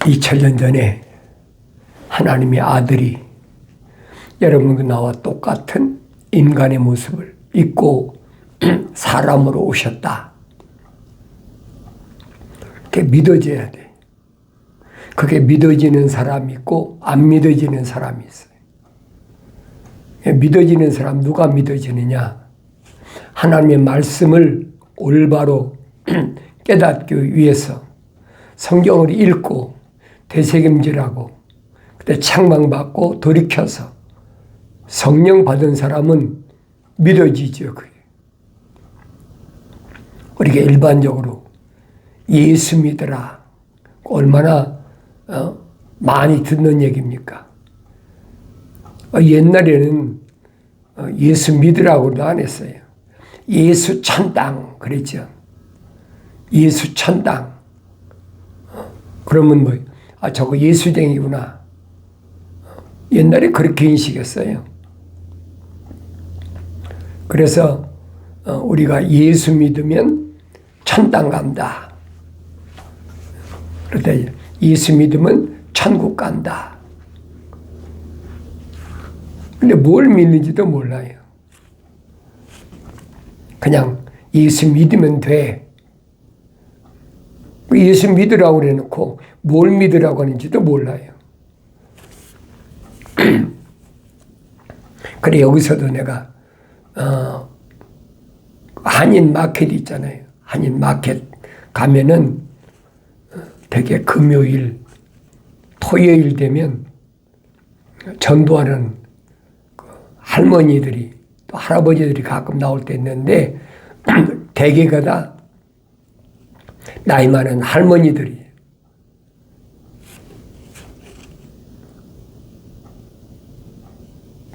2000년 전에 하나님의 아들이 여러분과 나와 똑같은 인간의 모습을 입고 사람으로 오셨다. 그게 믿어져야 돼. 그게 믿어지는 사람이 있고 안 믿어지는 사람이 있어요. 믿어지는 사람, 누가 믿어지느냐? 하나님의 말씀을 올바로 깨닫기 위해서 성경을 읽고 되새김질하고 그때 책망받고 돌이켜서 성령 받은 사람은 믿어지죠. 그게. 우리가 일반적으로 예수 믿으라. 얼마나 많이 듣는 얘기입니까? 옛날에는 예수 믿으라고도 안 했어요. 예수 천당 그랬죠. 예수 천당. 그러면 뭐, 저거 예수쟁이구나. 옛날에 그렇게 인식했어요. 그래서 우리가 예수 믿으면 천당 간다. 그런데 예수 믿으면 천국 간다. 근데 뭘 믿는지도 몰라요. 그냥 예수 믿으면 돼. 예수 믿으라고 그래놓고 뭘 믿으라고 하는지도 몰라요. 그래 여기서도 내가 한인 마켓 있잖아요. 한인 마켓 가면은 되게 금요일, 토요일 되면 전도하는 할머니들이 또 할아버지들이 가끔 나올 때 있는데 대개가 다 나이 많은 할머니들이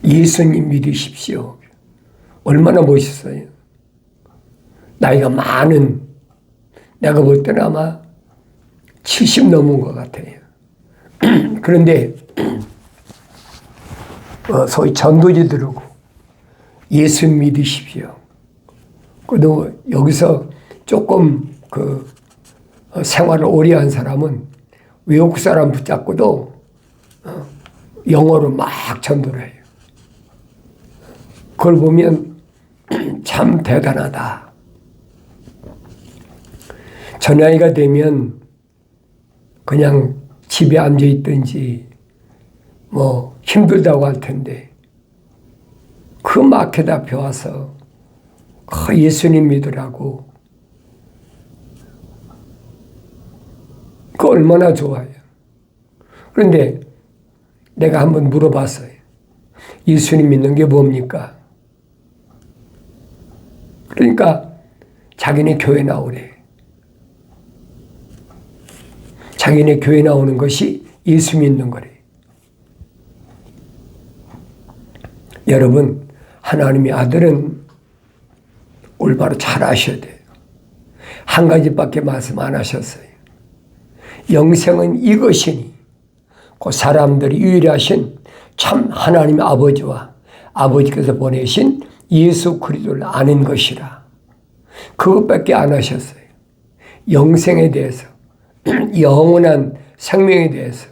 예수님 믿으십시오. 얼마나 멋있어요. 나이가 많은, 내가 볼 때는 아마 70 넘은 것 같아요. 그런데 소위 전도지들하고 예수 믿으십시오. 그래도 여기서 조금 생활을 오래 한 사람은 외국 사람 붙잡고도 영어로 막 전도를 해요. 그걸 보면 참 대단하다. 저 나이가 되면 그냥 집에 앉아 있든지 뭐 힘들다고 할 텐데 그 마켓 앞에 와서 예수님 믿으라고 그 얼마나 좋아요. 그런데 내가 한번 물어봤어요. 예수님 믿는 게 뭡니까? 그러니까 자기네 교회 나오래. 자기네 교회 나오는 것이 예수 믿는 거래. 여러분, 하나님의 아들은 올바로 잘 아셔야 돼요. 한 가지밖에 말씀 안 하셨어요. 영생은 이것이니 그 사람들이 유일하신 참 하나님의 아버지와 아버지께서 보내신 예수 그리스도를 아는 것이라. 그것밖에 안 하셨어요. 영생에 대해서, 영원한 생명에 대해서.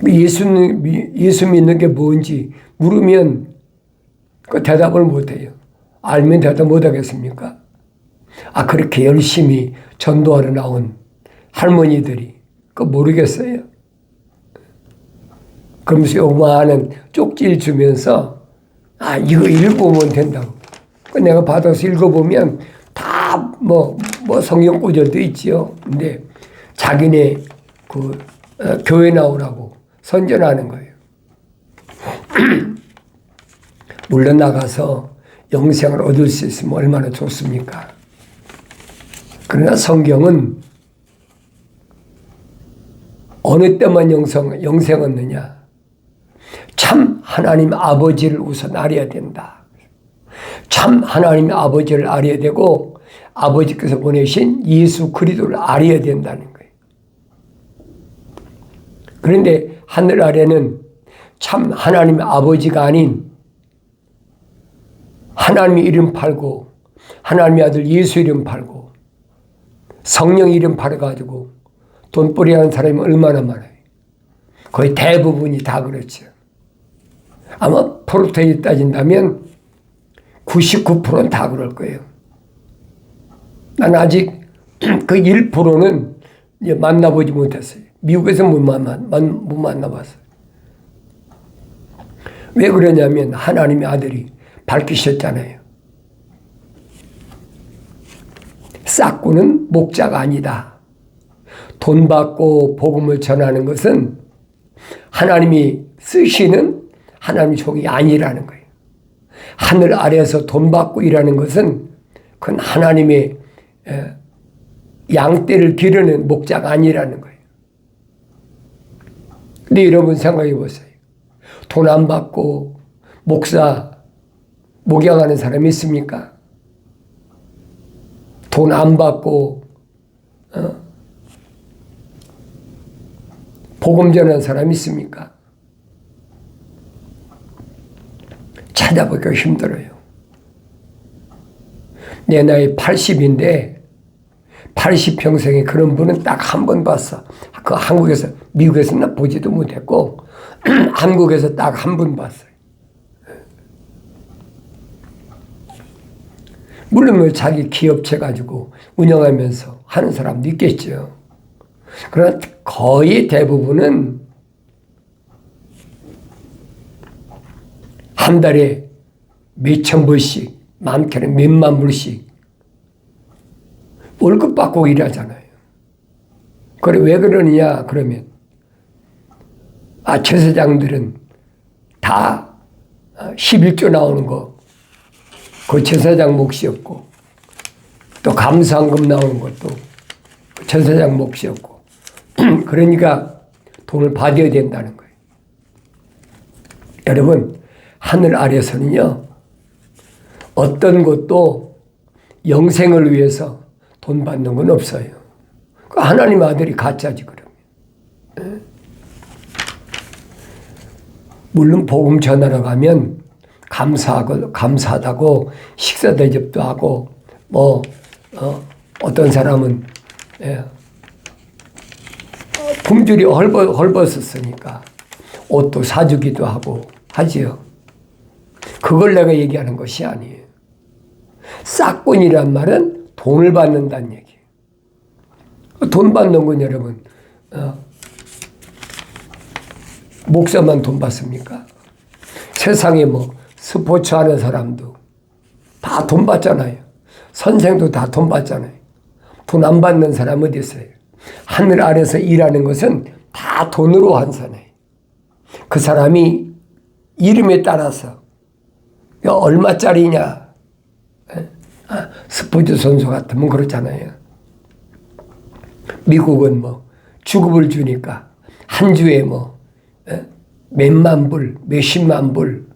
예수 믿는 게 뭔지 물으면 그 대답을 못해요. 알면 대답 못하겠습니까? 그렇게 열심히 전도하러 나온 할머니들이 그거 모르겠어요. 그러면서 요만한 쪽지를 주면서 이거 읽어보면 된다고. 내가 받아서 읽어보면 다 뭐 성경 구절도 있지요. 근데 자기네 교회 나오라고 선전하는 거예요. 물론 나가서 영생을 얻을 수 있으면 얼마나 좋습니까? 그러나 성경은 어느 때만 영생 얻느냐? 참 하나님 아버지를 우선 알아야 된다. 참 하나님 아버지를 알아야 되고 아버지께서 보내신 예수 그리스도를 알아야 된다는 거예요. 그런데 하늘 아래는 참 하나님의 아버지가 아닌 하나님의 이름 팔고 하나님의 아들 예수 이름 팔고 성령 이름 팔아가지고 돈벌이 하는 사람이 얼마나 많아요. 거의 대부분이 다 그렇죠. 아마 프로테인 따진다면 99%는 다 그럴 거예요. 난 아직 그 1%는 만나보지 못했어요. 미국에서 못 만나봤어요. 왜 그러냐면 하나님의 아들이 밝히셨잖아요. 싹구는 목자가 아니다. 돈 받고 복음을 전하는 것은 하나님이 쓰시는 하나님 종이 아니라는 거예요. 하늘 아래에서 돈 받고 일하는 것은 그건 하나님의 양떼를 기르는 목자가 아니라는 거예요. 근데 여러분 생각해 보세요. 돈 안 받고 목사 목양하는 사람이 있습니까? 돈 안 받고 복음 전하는 사람이 있습니까? 찾아보기가 힘들어요. 내 나이 80인데 80평생에 그런 분은 딱 한 번 봤어. 그 한국에서, 미국에서는 보지도 못했고 한국에서 딱 한 번 봤어요. 물론 뭐 자기 기업체 가지고 운영하면서 하는 사람도 있겠죠. 그러나 거의 대부분은 한 달에 몇천 불씩, 많게는 몇만 불씩 월급 받고 일하잖아요. 그래, 왜 그러느냐 그러면 제사장들은 다 11조 나오는 거 그 제사장 몫이었고, 또 감사한금 나오는 것도 제사장 몫이었고, 그러니까 돈을 받아야 된다는 거예요. 여러분, 하늘 아래서는요 어떤 것도 영생을 위해서 돈 받는 건 없어요. 그 하나님 아들이 가짜지 그러면. 물론 복음 전하러 가면 감사하다고 식사 대접도 하고 어떤 사람은 품질이 헐벗었으니까 옷도 사주기도 하고 하지요. 그걸 내가 얘기하는 것이 아니에요. 싹꾼이란 말은 돈을 받는다는 얘기예요. 돈 받는 건 여러분 목사만 돈 받습니까? 세상에 뭐 스포츠 하는 사람도 다 돈 받잖아요. 선생도 다 돈 받잖아요. 돈 안 받는 사람 어디 있어요? 하늘 아래서 일하는 것은 다 돈으로 환산해요. 그 사람이 이름에 따라서 얼마짜리냐, 스포츠 선수 같으면 그렇잖아요. 미국은 뭐 주급을 주니까 한 주에 뭐 몇만 불, 몇십만 불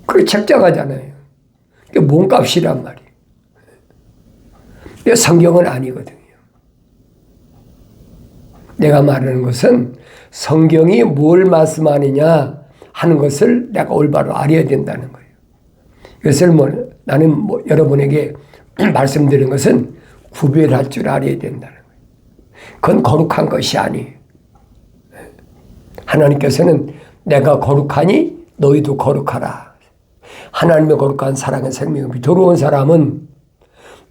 그게 책정하잖아요. 그게 몸값이란 말이에요. 근데 성경은 아니거든요. 내가 말하는 것은 성경이 뭘 말씀하느냐 하는 것을 내가 올바로 알아야 된다는 거예요. 이것을 나는 여러분에게 말씀드리는 것은 구별할 줄 알아야 된다는 거예요. 그건 거룩한 것이 아니에요. 하나님께서는 내가 거룩하니 너희도 거룩하라. 하나님의 거룩한 사랑의 생명이 들어온 사람은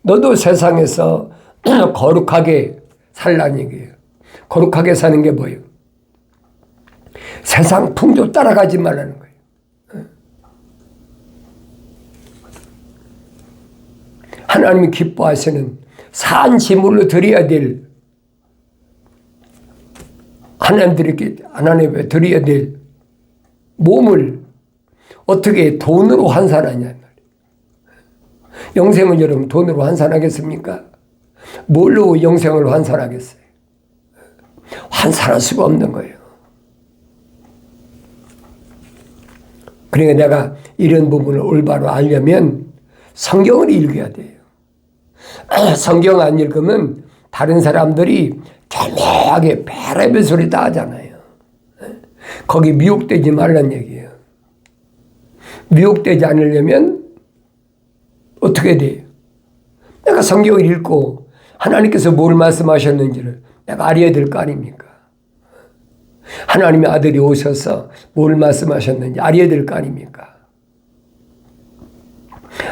너도 세상에서 거룩하게 살라는 얘기예요. 거룩하게 사는 게 뭐예요? 세상 풍조 따라가지 말라는 거예요. 하나님이 기뻐하시는 산 제물로 드려야 될 하나님께 드려야 될 몸을 어떻게 돈으로 환산하냐. 영생은 여러분 돈으로 환산하겠습니까? 뭘로 영생을 환산하겠어요? 환산할 수가 없는 거예요. 그러니까 내가 이런 부분을 올바로 알려면 성경을 읽어야 돼요. 성경 안 읽으면 다른 사람들이 절묘하게 별의별 소리 다 하잖아요. 거기 미혹되지 말란 얘기예요. 미혹되지 않으려면 어떻게 돼요? 내가 성경을 읽고 하나님께서 뭘 말씀하셨는지를 내가 알아야 될 거 아닙니까? 하나님의 아들이 오셔서 뭘 말씀하셨는지 알아야 될 거 아닙니까?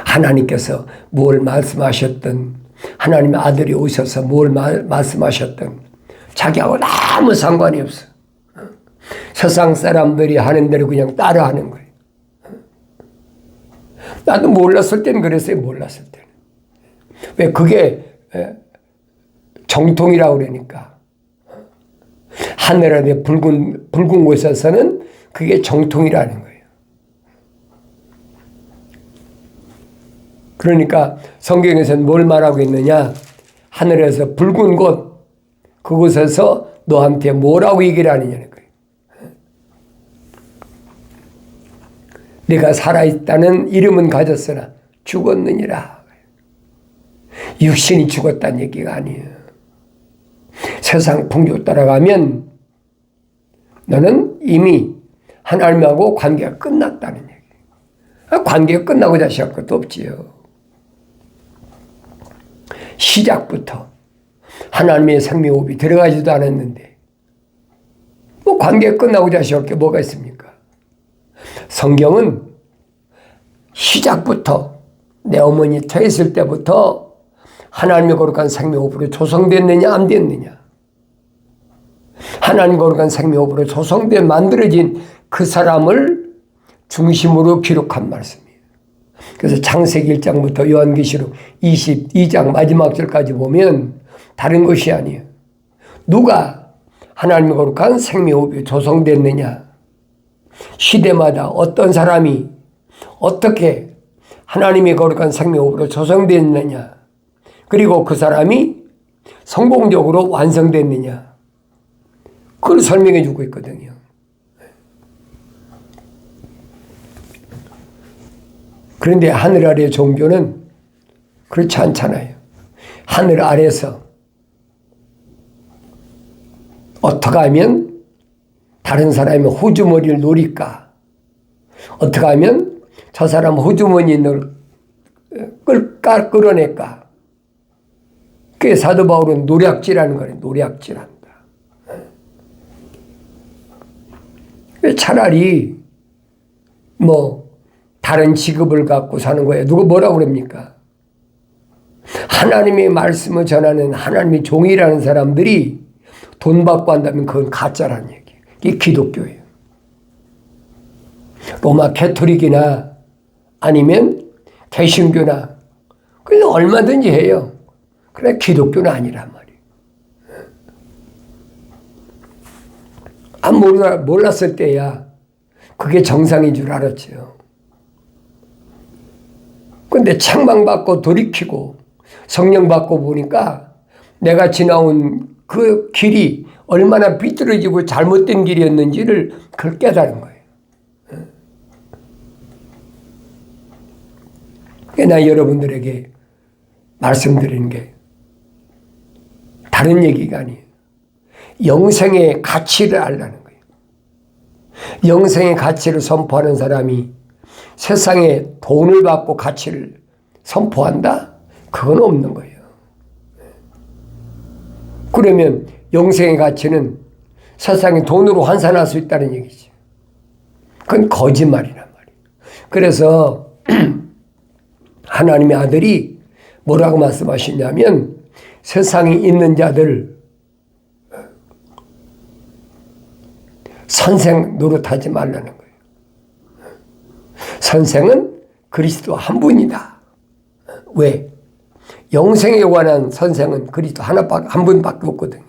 하나님께서 뭘 말씀하셨든 하나님의 아들이 오셔서 뭘 말씀하셨든 자기하고 아무 상관이 없어. 세상 사람들이 하는 대로 그냥 따라하는 거예요. 나도 몰랐을 때는 그랬어요. 몰랐을 때는. 왜 그게 정통이라고 그러니까. 하늘 아래 붉은 곳에서는 그게 정통이라는 거예요. 그러니까 성경에서는 뭘 말하고 있느냐? 하늘에서 붉은 곳, 그곳에서 너한테 뭐라고 얘기를 하느냐는 거예요. 네가 살아있다는 이름은 가졌으나 죽었느니라. 육신이 죽었다는 얘기가 아니에요. 세상 풍조 따라가면 너는 이미 하나님하고 관계가 끝났다는 얘기예요. 관계가 끝나고 다시 할 것도 없지요. 시작부터 하나님의 생명호흡이 들어가지도 않았는데 뭐 관계가 끝나고 다시 할 게 뭐가 있습니까? 성경은 시작부터 내 어머니 태했을 때부터 하나님의 거룩한 생명호흡으로 조성됐느냐 안 됐느냐, 하나님 거룩한 생명호흡으로 조성돼 만들어진 그 사람을 중심으로 기록한 말씀이에요. 그래서 창세기 1장부터 요한계시록 22장 마지막 절까지 보면 다른 것이 아니에요. 누가 하나님의 거룩한 생명호흡이 조성됐느냐, 시대마다 어떤 사람이 어떻게 하나님의 거룩한 생명호흡으로 조성됐느냐, 그리고 그 사람이 성공적으로 완성됐느냐, 그걸 설명해 주고 있거든요. 그런데 하늘 아래의 종교는 그렇지 않잖아요. 하늘 아래서 어떻게 하면 다른 사람의 호주머니를 노릴까? 어떻게 하면 저 사람 호주머니를 끌어낼까? 그게 사도 바울은 노략질하는 거예요. 노략질한다. 차라리 다른 직업을 갖고 사는 거예요. 누가 뭐라고 그럽니까? 하나님의 말씀을 전하는 하나님의 종이라는 사람들이 돈 받고 한다면 그건 가짜라는 얘기예요. 이게 기독교예요. 로마 가톨릭이나 아니면 개신교나 그래서 얼마든지 해요. 그러나 기독교는 아니란 말이에요. 몰랐을 때야 그게 정상인 줄 알았죠. 근데 책망받고 돌이키고 성령 받고 보니까 내가 지나온 그 길이 얼마나 비뚤어지고 잘못된 길이었는지를 그걸 깨달은 거예요. 나 여러분들에게 말씀드리는 게 다른 얘기가 아니에요. 영생의 가치를 알라는 거예요. 영생의 가치를 선포하는 사람이 세상에 돈을 받고 가치를 선포한다? 그건 없는 거예요. 그러면 영생의 가치는 세상에 돈으로 환산할 수 있다는 얘기죠. 그건 거짓말이란 말이에요. 그래서 하나님의 아들이 뭐라고 말씀하시냐면 세상에 있는 자들 선생 노릇하지 말라는 거예요. 선생은 그리스도 한 분이다. 왜? 영생에 관한 선생은 그리스도 한 분밖에 없거든요.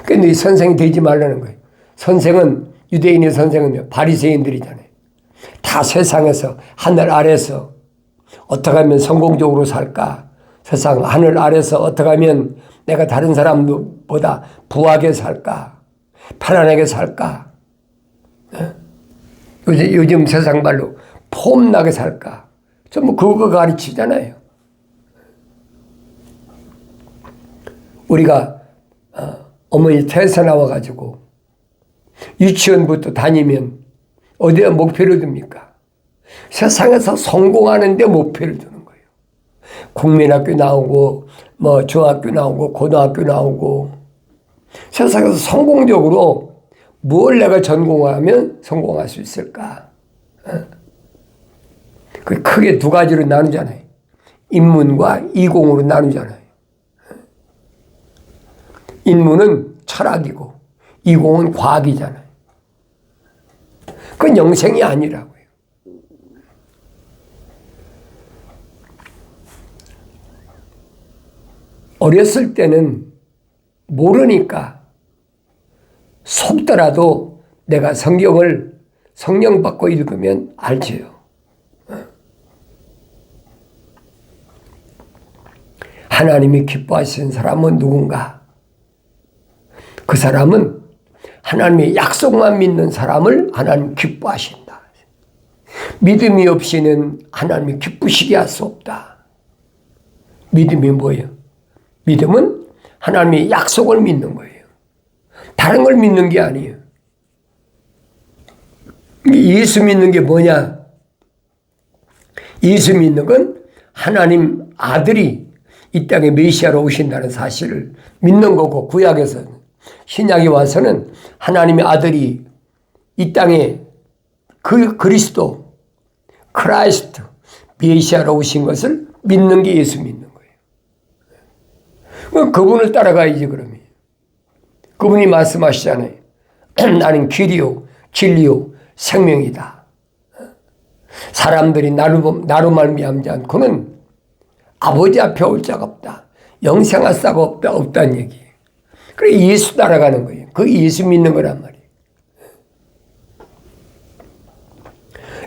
그런데 이 선생이 되지 말라는 거예요. 선생은 유대인의 선생은 바리새인들이잖아요. 다 세상에서 하늘 아래서 어떻게 하면 성공적으로 살까? 세상 하늘 아래서 어떻게 하면 내가 다른 사람보다 부하게 살까? 편안하게 살까? 요즘 세상 말로 폼나게 살까? 전부 그거 가르치잖아요. 우리가 어머니 태에서 나와가지고 유치원부터 다니면 어디에 목표를 둡니까? 세상에서 성공하는 데 목표를 두는 거예요. 국민학교 나오고 뭐 중학교 나오고 고등학교 나오고 세상에서 성공적으로 뭘 내가 전공하면 성공할 수 있을까? 그 크게 두 가지로 나누잖아요. 인문과 이공으로 나누잖아요. 인문은 철학이고 이공은 과학이잖아요. 그건 영생이 아니라고요. 어렸을 때는 모르니까 속더라도 내가 성경을 성령 받고 읽으면 알지요. 하나님이 기뻐하시는 사람은 누군가? 그 사람은 하나님의 약속만 믿는 사람을 하나님 기뻐하신다. 믿음이 없이는 하나님이 기쁘시게 할 수 없다. 믿음이 뭐예요? 믿음은 하나님의 약속을 믿는 거예요. 다른 걸 믿는 게 아니에요. 예수 믿는 게 뭐냐? 예수 믿는 건 하나님 아들이 이 땅에 메시아로 오신다는 사실을 믿는 거고, 구약에서는. 신약에 와서는 하나님의 아들이 이 땅에 그리스도, 크라이스트, 메시아로 오신 것을 믿는 게 예수 믿는 거예요. 그분을 따라가야지 그러면. 그분이 말씀하시잖아요. 나는 길이요 진리요 생명이다. 사람들이 나로 말미암지 않고는 아버지 앞에 올 자가 없다. 영생할 자가 없다는 얘기예요. 그래 예수 따라가는 거예요. 그 예수 믿는 거란 말이에요.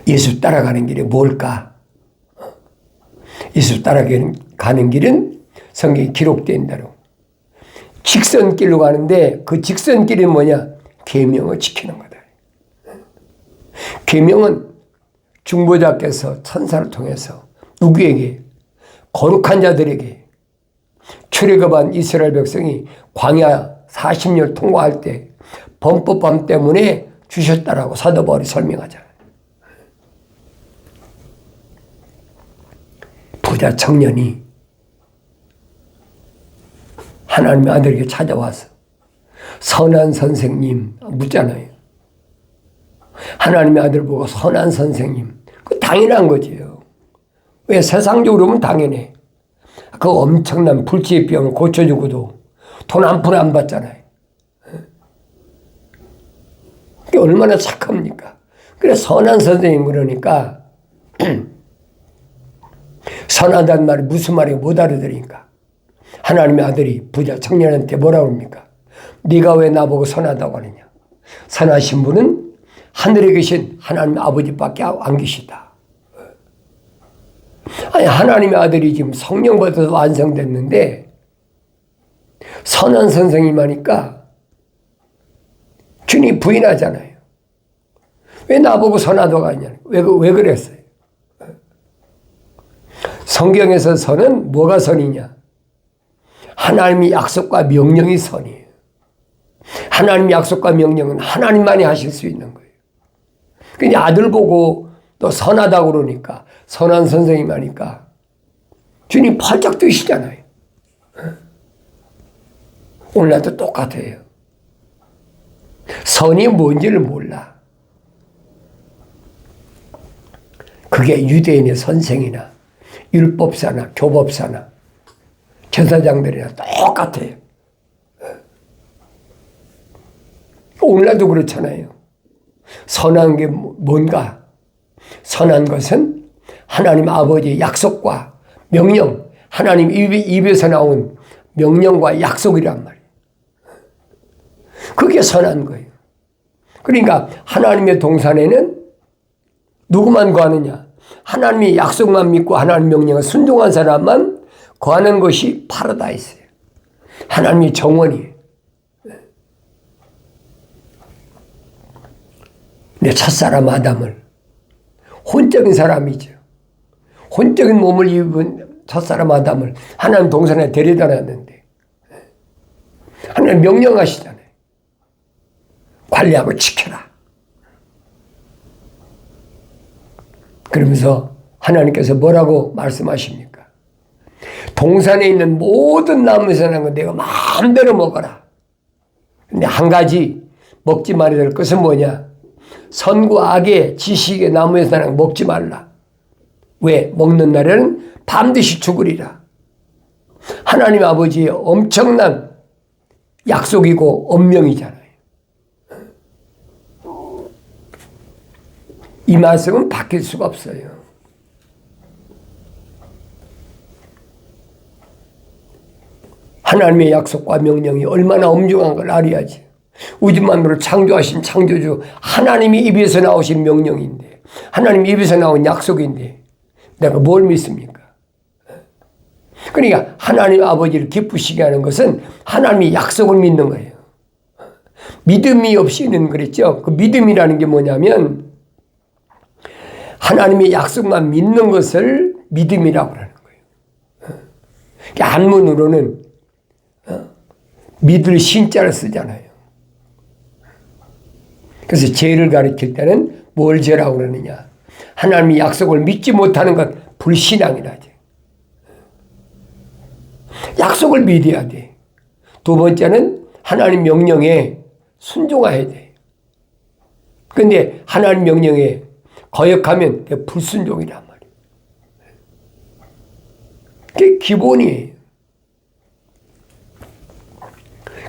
예수 따라가는 길이 뭘까? 예수 따라가는 길은 성경에 기록된 대로 직선길로 가는데, 그 직선길이 뭐냐? 계명을 지키는 거다. 계명은 중보자께서 천사를 통해서 누구에게? 거룩한 자들에게, 출애굽한 이스라엘 백성이 광야 40년 통과할 때 범법함 때문에 주셨다라고 사도 바울이 설명하잖아요. 부자 청년이 하나님의 아들에게 찾아와서 선한 선생님 묻잖아요. 하나님의 아들 보고 선한 선생님, 그 당연한 거지요. 왜? 세상적으로 보면 당연해. 그 엄청난 불치의 병을 고쳐주고도 돈 한 푼 안 받잖아요. 그게 얼마나 착합니까? 그래 선한 선생님 그러니까 선하다는 말이 무슨 말이에요? 못 알아들으니까 하나님의 아들이 부자 청년한테 뭐라고 합니까? 네가 왜 나보고 선하다고 하느냐? 선하신 분은 하늘에 계신 하나님 아버지밖에 안 계시다. 아니 하나님의 아들이 지금 성령 받아서 완성됐는데 선한 선생님 하니까 주님 부인하잖아요. 왜 나보고 선하다고 하냐? 왜 그랬어요? 성경에서 선은 뭐가 선이냐? 하나님의 약속과 명령이 선이에요. 하나님의 약속과 명령은 하나님만이 하실 수 있는 거예요. 그냥 아들 보고 너 선하다고 그러니까, 선한 선생님 하니까 주님 팔짝 뛰시잖아요. 오늘날도 똑같아요. 선이 뭔지를 몰라. 그게 유대인의 선생이나 율법사나 교법사나 제사장들이나 똑같아요. 오늘날도 그렇잖아요. 선한 게 뭔가? 선한 것은 하나님 아버지의 약속과 명령, 하나님 입에서 나온 명령과 약속이란 말이에요. 그게 선한 거예요. 그러니까 하나님의 동산에는 누구만 거하느냐? 하나님의 약속만 믿고 하나님 명령을 순종한 사람만 거하는 것이 파라다이스예요. 하나님의 정원이에요. 내 첫사람 아담을, 혼적인 사람이죠. 혼적인 몸을 입은 첫사람 아담을 하나님 동산에 데려다 놨는데 하나님 명령하시잖아요. 관리하고 지켜라. 그러면서 하나님께서 뭐라고 말씀하십니까? 동산에 있는 모든 나무에서 난 건 내가 마음대로 먹어라. 근데 한 가지 먹지 말아야 될 것은 뭐냐? 선과 악의 지식의 나무에서 난 거 먹지 말라. 왜? 먹는 날에는 반드시 죽으리라. 하나님 아버지의 엄청난 약속이고 엄명이잖아요. 이 말씀은 바뀔 수가 없어요. 하나님의 약속과 명령이 얼마나 엄중한 걸 알아야지. 우주만으로 창조하신 창조주 하나님이 입에서 나오신 명령인데, 하나님 입에서 나온 약속인데 내가 뭘 믿습니까? 그러니까 하나님 아버지를 기쁘시게 하는 것은 하나님의 약속을 믿는 거예요. 믿음이 없이는 그랬죠. 그 믿음이라는 게 뭐냐면 하나님의 약속만 믿는 것을 믿음이라고 하는 거예요. 한문으로는 믿을 신자를 쓰잖아요. 그래서 죄를 가리킬 때는 뭘 죄라고 그러느냐? 하나님의 약속을 믿지 못하는 것 불신앙이라지. 약속을 믿어야 돼. 두 번째는 하나님 명령에 순종해야 돼. 그런데 하나님 명령에 거역하면 불순종이란 말이에요. 그게 기본이에요.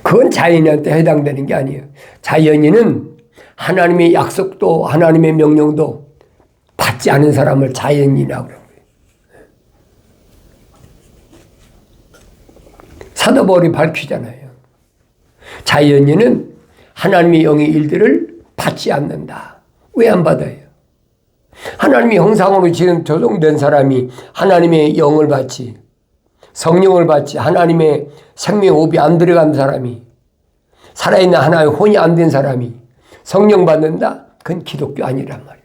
그건 자연인한테 해당되는 게 아니에요. 자연인은 하나님의 약속도 하나님의 명령도 받지 않은 사람을 자연인이라고 그래요. 사도 바울이 밝히잖아요. 자연인은 하나님의 영의 일들을 받지 않는다. 왜 안 받아요? 하나님의 형상으로 지금 조성된 사람이 하나님의 영을 받지, 성령을 받지, 하나님의 생명 호흡이 안 들어간 사람이, 살아있는 하나의 혼이 안 된 사람이 성령 받는다? 그건 기독교 아니란 말이에요.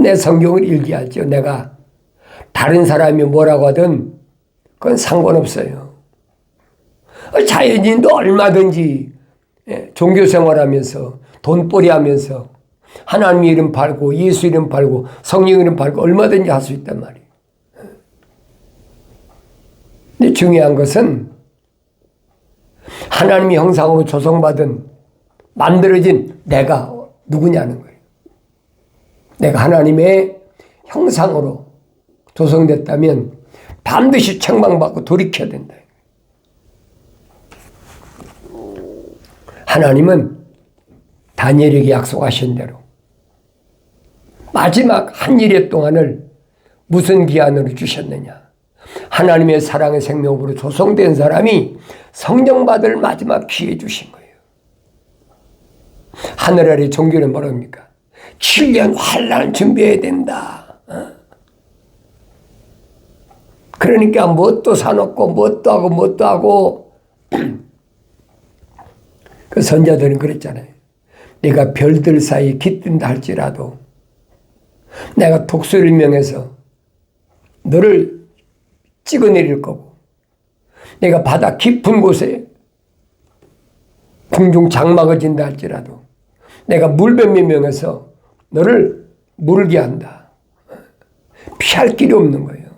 내 성경을 읽어야죠. 내가 다른 사람이 뭐라고 하든 그건 상관없어요. 자연인도 얼마든지 종교생활하면서 돈벌이 하면서 하나님 이름 팔고 예수 이름 팔고 성령 이름 팔고 얼마든지 할 수 있단 말이에요. 근데 중요한 것은 하나님의 형상으로 조성받은 만들어진 내가 누구냐는 거예요. 내가 하나님의 형상으로 조성됐다면 반드시 책망받고 돌이켜야 된다. 하나님은 다니엘에게 약속하신 대로 마지막 한 일의 동안을 무슨 기한으로 주셨느냐? 하나님의 사랑의 생명으로 조성된 사람이 성령 받을 마지막 기회 주신 거예요. 하늘 아래 종교는 뭐랍니까? 7년 환난 준비해야 된다. 그러니까 뭣도 사놓고 뭣도 하고 그 선자들은 그랬잖아요. 내가 별들 사이에 깃든다 할지라도 내가 독수리를 명해서 너를 찍어내릴 거고, 내가 바다 깊은 곳에 공중 장막을 진다 할지라도 내가 물뱀에 명해서 너를 물게 한다. 피할 길이 없는 거예요.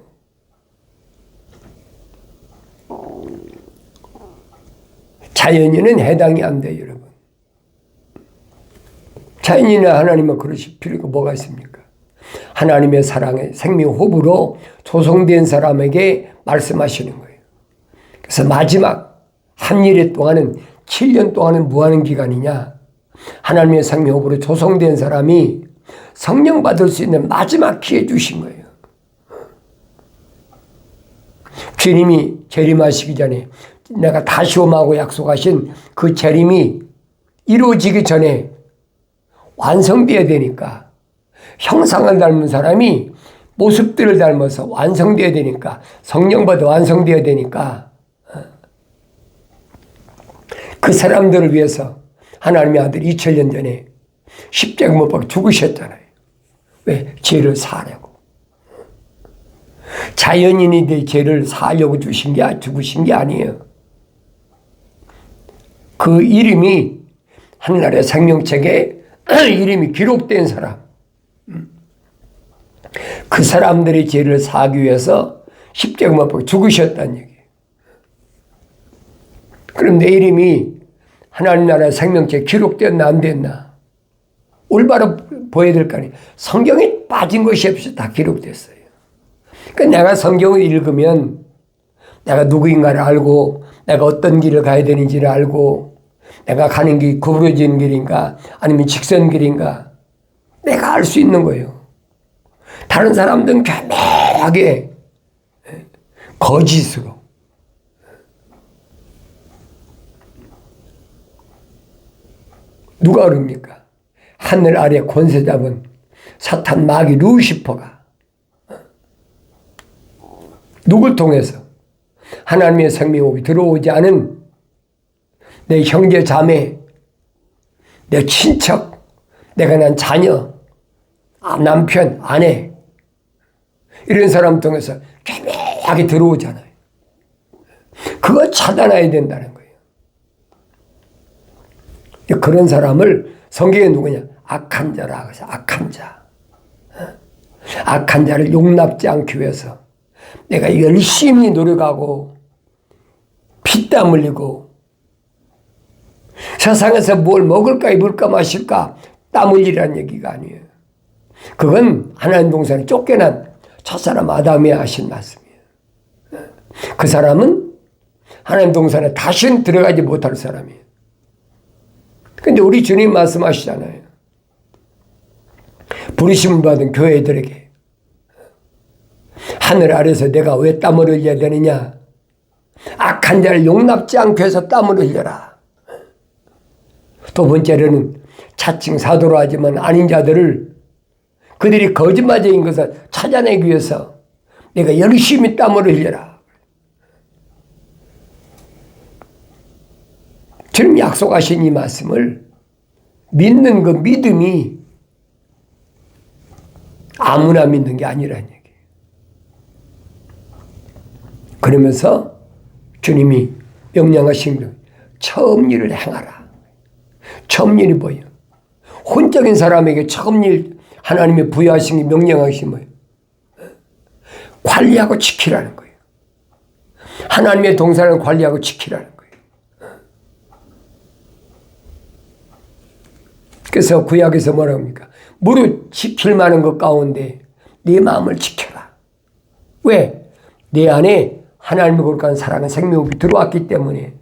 자연인은 해당이 안 돼요, 여러분. 자연인은 하나님은 그러실 필요가 뭐가 있습니까? 하나님의 사랑의 생명 호흡으로 조성된 사람에게 말씀하시는 거예요. 그래서 마지막 한 일의 동안은 7년 동안은 뭐 하는 기간이냐? 하나님의 생명 호흡으로 조성된 사람이 성령 받을 수 있는 마지막 기회 주신 거예요. 주님이 재림하시기 전에 내가 다시 오마고 약속하신 그 재림이 이루어지기 전에 완성되어야 되니까, 형상을 닮은 사람이 모습들을 닮아서 완성되어야 되니까, 성령 받아 완성되어야 되니까 그 사람들을 위해서 하나님의 아들 2000년 전에 십자가 못 박혀 죽으셨잖아요. 왜? 죄를 사하려고. 자연인이 내 죄를 사하려고 죽으신 게 아니에요. 그 이름이 하늘나라의 생명책에 이름이 기록된 사람, 그 그 사람들의 죄를 사하기 위해서 십자가 못 박혀 죽으셨다는 얘기예요. 그럼 내 이름이 하나님 나라 생명책에 기록됐나 안 됐나? 올바로 보여야 될 거 아니에요. 성경에 빠진 것이 없이 다 기록됐어요. 그러니까 내가 성경을 읽으면 내가 누구인가를 알고 내가 어떤 길을 가야 되는지를 알고 내가 가는 길이 구부러진 길인가 아니면 직선 길인가 내가 알 수 있는 거예요. 다른 사람들은 교묘하게 거짓으로 누가 그럽니까? 하늘 아래 권세 잡은 사탄 마귀 루시퍼가 누굴 통해서 하나님의 생명이 들어오지 않은 내 형제 자매, 내 친척, 내가 난 자녀, 남편, 아내 이런 사람 통해서 교묘하게 들어오잖아요. 그거 차단해야 된다는 거예요. 그런 사람을 성경에 누구냐? 악한 자라 그래서 악한 자. 악한 자를 용납지 않기 위해서 내가 열심히 노력하고 피땀 흘리고 세상에서 뭘 먹을까 입을까 마실까 땀 흘리라는 얘기가 아니에요. 그건 하나님 동산에 쫓겨난 첫사람 아담이 하신 말씀이에요. 그 사람은 하나님 동산에 다시는 들어가지 못할 사람이에요. 근데 우리 주님 말씀하시잖아요. 부르심을 받은 교회들에게 하늘 아래서 내가 왜 땀을 흘려야 되느냐? 악한 자를 용납지 않고 해서 땀을 흘려라. 두 번째로는 자칭 사도로 하지만 아닌 자들을 그들이 거짓말적인 것을 찾아내기 위해서 내가 열심히 땀을 흘려라. 주님 약속하신 이 말씀을 믿는 그 믿음이 아무나 믿는 게 아니라는 얘기예요. 그러면서 주님이 명령하신 그 처음 일을 행하라. 처음 일이 뭐예요? 혼적인 사람에게 처음 일 하나님이 부여하신 게 명령하신 거예요. 관리하고 지키라는 거예요. 하나님의 동산을 관리하고 지키라는 거예요. 그래서 구약에서 뭐라고 합니까? 무릇 지킬 만한 것 가운데 네 마음을 지켜라. 왜? 내 안에 하나님의 거룩한 사랑은 생명이 들어왔기 때문에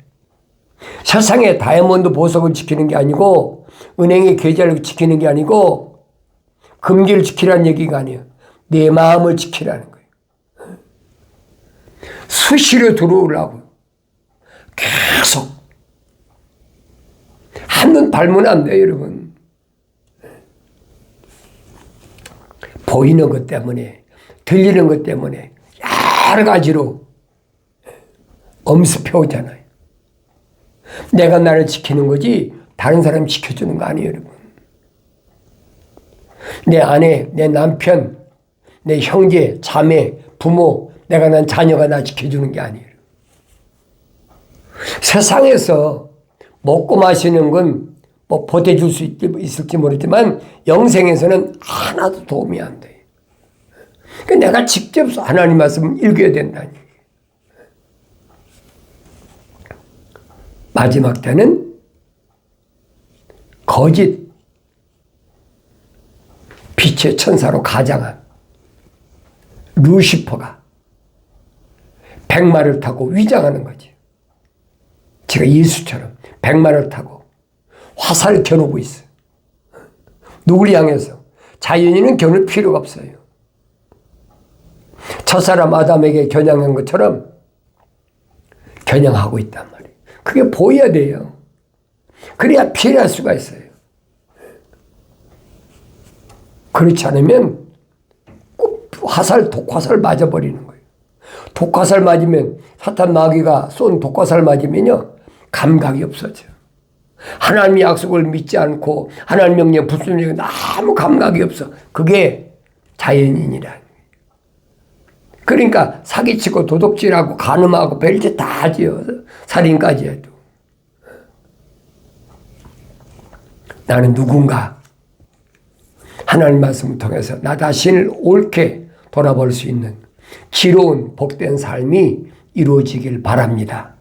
세상에 다이아몬드 보석을 지키는 게 아니고 은행의 계좌를 지키는 게 아니고 금기를 지키라는 얘기가 아니에요. 내 마음을 지키라는 거예요. 수시로 들어오려고 계속 한눈 팔면 안 돼요, 여러분. 보이는 것 때문에 들리는 것 때문에 여러 가지로 엄습해오잖아요. 내가 나를 지키는 거지 다른 사람이 지켜주는 거 아니에요, 여러분. 내 아내, 내 남편, 내 형제, 자매, 부모, 내가 난 자녀가 나 지켜주는 게 아니에요. 세상에서 먹고 마시는 건 뭐 보태줄 수 있을지 모르지만 영생에서는 하나도 도움이 안 돼요. 그러니까 내가 직접 하나님 말씀 읽어야 된다니. 마지막 때는 거짓 빛의 천사로 가장한 루시퍼가 백마를 타고 위장하는 거지. 제가 예수처럼 백마를 타고 화살을 겨누고 있어요. 누굴 향해서? 자연인은 겨눌 필요가 없어요. 첫사람 아담에게 겨냥한 것처럼 겨냥하고 있단 말이에요. 그게 보여야 돼요. 그래야 피할 수가 있어요. 그렇지 않으면 독화살 맞아버리는 거예요. 독화살 맞으면 사탄 마귀가 쏜 독화살 맞으면요 감각이 없어져. 하나님의 약속을 믿지 않고 하나님 명령 불순종에 아무 감각이 없어. 그게 자연인이라. 그러니까 사기치고 도둑질하고 간음하고 별짓 다 하지요. 살인까지 해도. 나는 누군가 하나님 말씀을 통해서 나 자신을 옳게 돌아볼 수 있는 지로운 복된 삶이 이루어지길 바랍니다.